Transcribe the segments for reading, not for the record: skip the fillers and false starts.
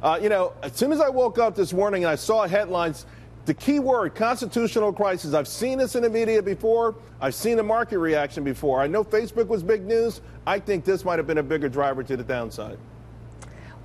As soon as I woke up this morning and I saw headlines, the key word, constitutional crisis. I've seen this in the media before. I've seen the market reaction before. I know Facebook was big news. I think this might have been a bigger driver to the downside.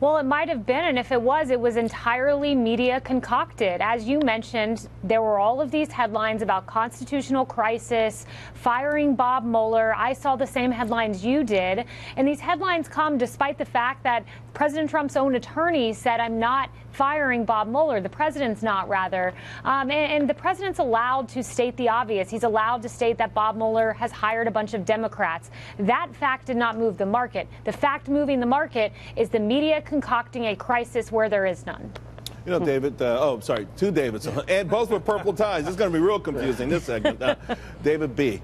Well, it might have been, and if it was entirely media concocted. As you mentioned, there were all of these headlines about constitutional crisis, firing Bob Mueller. I saw the same headlines you did, and these headlines come despite the fact that President Trump's own attorney said, I'm not firing Bob Mueller. The president's not, rather. And the president's allowed to state the obvious. He's allowed to state that Bob Mueller has hired a bunch of Democrats. That fact did not move the market. The fact moving the market is the media concocting a crisis where there is none. David, two Davids, and both with purple ties. It's going to be real confusing, this segment. David B.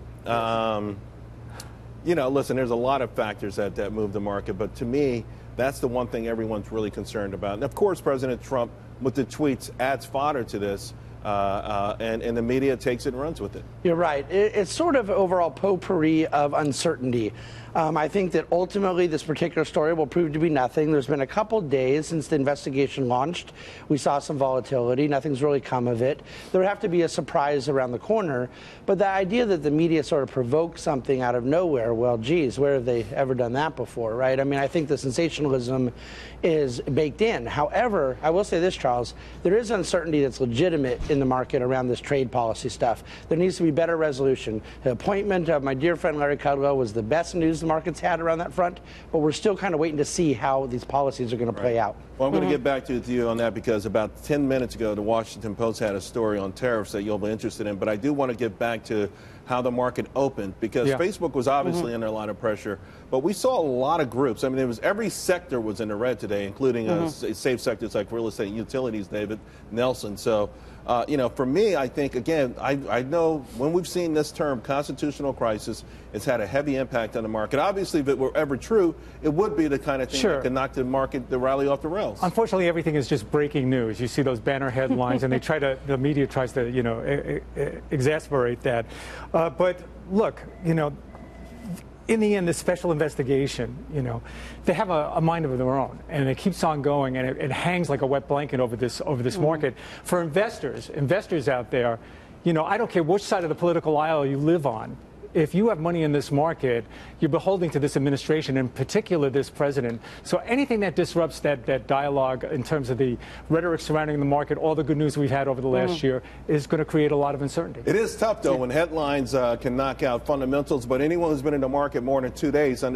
Listen, there's a lot of factors that move the market, but to me, that's the one thing everyone's really concerned about. And of course, President Trump, with the tweets, adds fodder to this, and the media takes it and runs with it. You're right. It's sort of overall potpourri of uncertainty. I think that ultimately this particular story will prove to be nothing. There's been a couple days since the investigation launched. We saw some volatility. Nothing's really come of it. There would have to be a surprise around the corner. But the idea that the media sort of provokes something out of nowhere, well, geez, where have they ever done that before, right? I mean, I think the sensationalism is baked in. However, I will say this, Charles, there is uncertainty that's legitimate in the market around this trade policy stuff. There needs to be better resolution. The appointment of my dear friend Larry Kudlow was the best news the market's had around that front, but we're still kind of waiting to see how these policies are going to play out. Well, I'm going to get back to you on that because about 10 minutes ago, the Washington Post had a story on tariffs that you'll be interested in, but I do want to get back to how the market opened because Facebook was obviously under a lot of pressure, but we saw a lot of groups. I mean, every sector was in the red today, including safe sectors like real estate and utilities, David Nelson. So, for me, I think, again, I know when we've seen this term, constitutional crisis, it's had a heavy impact on the market. Obviously, if it were ever true, it would be the kind of thing that could knock the market, the rally off the rails. Unfortunately, everything is just breaking news. You see those banner headlines, and the media tries to, exasperate that. But look, in the end, this special investigation, they have a mind of their own, and it keeps on going, and it hangs like a wet blanket over this market. For investors out there, I don't care which side of the political aisle you live on. If you have money in this market, you're beholden to this administration, in particular this president. So anything that disrupts that dialogue in terms of the rhetoric surrounding the market, all the good news we've had over the last year, is going to create a lot of uncertainty. It is tough, though, when headlines can knock out fundamentals, but anyone who's been in the market more than 2 days at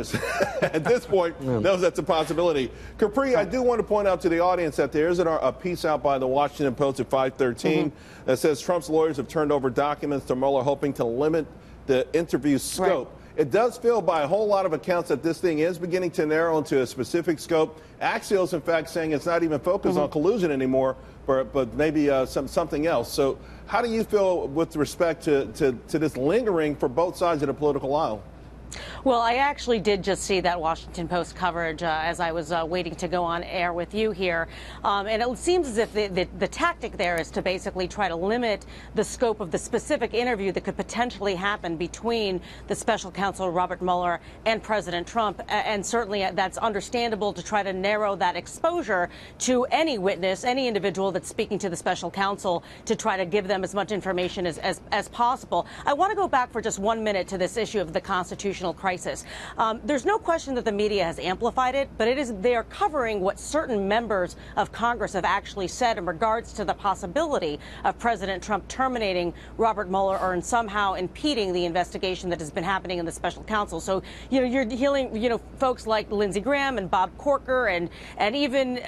this point knows that's a possibility. Capri, I do want to point out to the audience that there is a piece out by the Washington Post at 5:13 that says Trump's lawyers have turned over documents to Mueller hoping to limit the interview scope. Right. It does feel by a whole lot of accounts that this thing is beginning to narrow into a specific scope. Axios, in fact, saying it's not even focused on collusion anymore, but maybe something else. So how do you feel with respect to this lingering for both sides of the political aisle? Well, I actually did just see that Washington Post coverage as I was waiting to go on air with you here. And it seems as if the tactic there is to basically try to limit the scope of the specific interview that could potentially happen between the special counsel Robert Mueller and President Trump. And certainly that's understandable to try to narrow that exposure to any witness, any individual that's speaking to the special counsel, to try to give them as much information as possible. I want to go back for just 1 minute to this issue of the constitutional crisis. There's no question that the media has amplified it, but they are covering what certain members of Congress have actually said in regards to the possibility of President Trump terminating Robert Mueller or somehow impeding the investigation that has been happening in the special counsel. So, you're hearing, folks like Lindsey Graham and Bob Corker and even,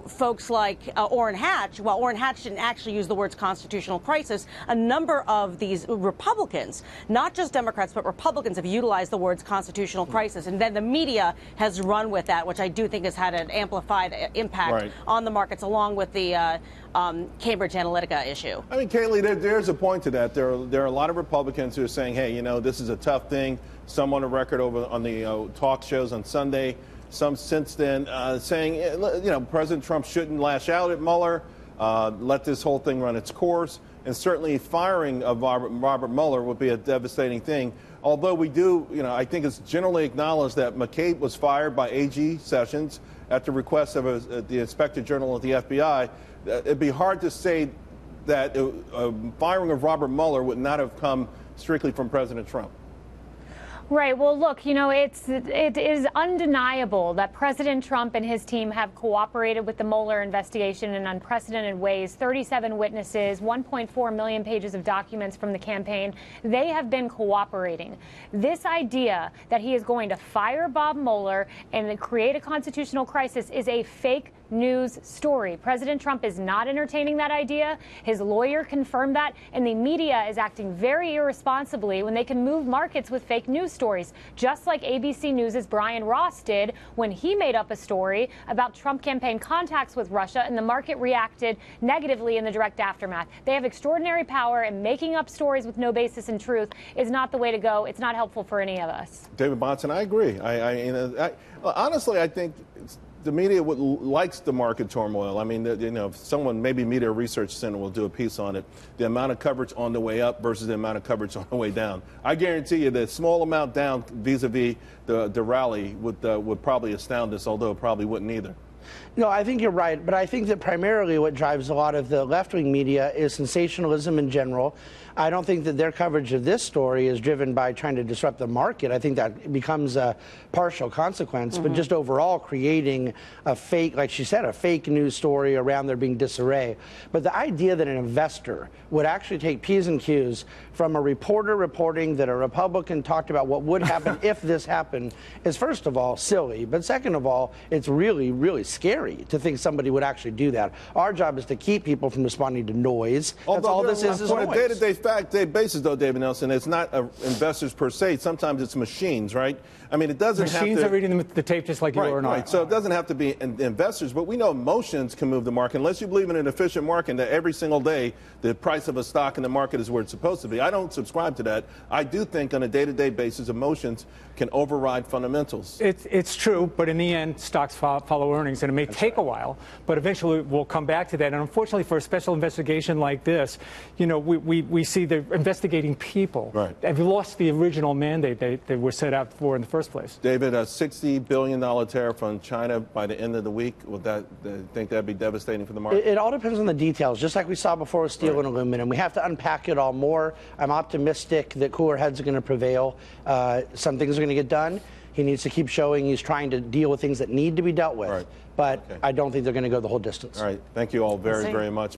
folks like Orrin Hatch. While Orrin Hatch didn't actually use the words constitutional crisis, a number of these Republicans, not just Democrats, but Republicans, have utilized the words constitutional crisis, and then the media has run with that, which I do think has had an amplified impact on the markets, along with the Cambridge Analytica issue. I mean, Kayleigh, there's a point to that. There are a lot of Republicans who are saying, hey, this is a tough thing. Some on the record over on the talk shows on Sunday, some since then saying, President Trump shouldn't lash out at Mueller, let this whole thing run its course. And certainly firing of Robert Mueller would be a devastating thing. Although we do, I think it's generally acknowledged that McCabe was fired by AG Sessions, at the request of the Inspector General of the FBI, it'd be hard to say that firing of Robert Mueller would not have come strictly from President Trump. Right. Well, look, it is undeniable that President Trump and his team have cooperated with the Mueller investigation in unprecedented ways. 37 witnesses, 1.4 million pages of documents from the campaign. They have been cooperating. This idea that he is going to fire Bob Mueller and then create a constitutional crisis is a fake news story. President Trump is not entertaining that idea. His lawyer confirmed that, and the media is acting very irresponsibly when they can move markets with fake news stories, just like ABC News' Brian Ross did when he made up a story about Trump campaign contacts with Russia, and the market reacted negatively in the direct aftermath. They have extraordinary power, and making up stories with no basis in truth is not the way to go. It's not helpful for any of us. David Bahnsen, I agree. Honestly, I think the media likes the market turmoil. I mean, if someone, maybe Media Research Center will do a piece on it, the amount of coverage on the way up versus the amount of coverage on the way down. I guarantee you the small amount down vis-a-vis the rally would probably astound us, although it probably wouldn't either. No, I think you're right, but I think that primarily what drives a lot of the left-wing media is sensationalism in general. I don't think that their coverage of this story is driven by trying to disrupt the market. I think that becomes a partial consequence, but just overall creating a fake, like she said, a fake news story around there being disarray. But the idea that an investor would actually take P's and Q's from a reporter reporting that a Republican talked about what would happen if this happened is, first of all, silly. But second of all, it's really, really scary to think somebody would actually do that. Our job is to keep people from responding to noise. That's all this is on noise. a day-to-day fact-day basis, though, David Nelson, it's not investors per se. Sometimes it's machines, right? I mean, it doesn't have to... Machines are reading the tape just like you or I. Right. So it doesn't have to be investors, but we know emotions can move the market. Unless you believe in an efficient market that every single day the price of a stock in the market is where it's supposed to be. I don't subscribe to that. I do think on a day-to-day basis, emotions can override fundamentals. It's true, but in the end, stocks follow earnings, and it may take a while, but eventually we'll come back to that. And unfortunately, for a special investigation like this, we see they're investigating people. Right. They've lost the original mandate they were set out for in the first place. David, a $60 billion tariff on China by the end of the week, would think that'd be devastating for the market? It all depends on the details, just like we saw before with steel and aluminum. We have to unpack it all more. I'm optimistic that cooler heads are going to prevail. Some things are going to get done. He needs to keep showing he's trying to deal with things that need to be dealt with. Right. But I don't think they're going to go the whole distance. All right. Thank you all very, very much.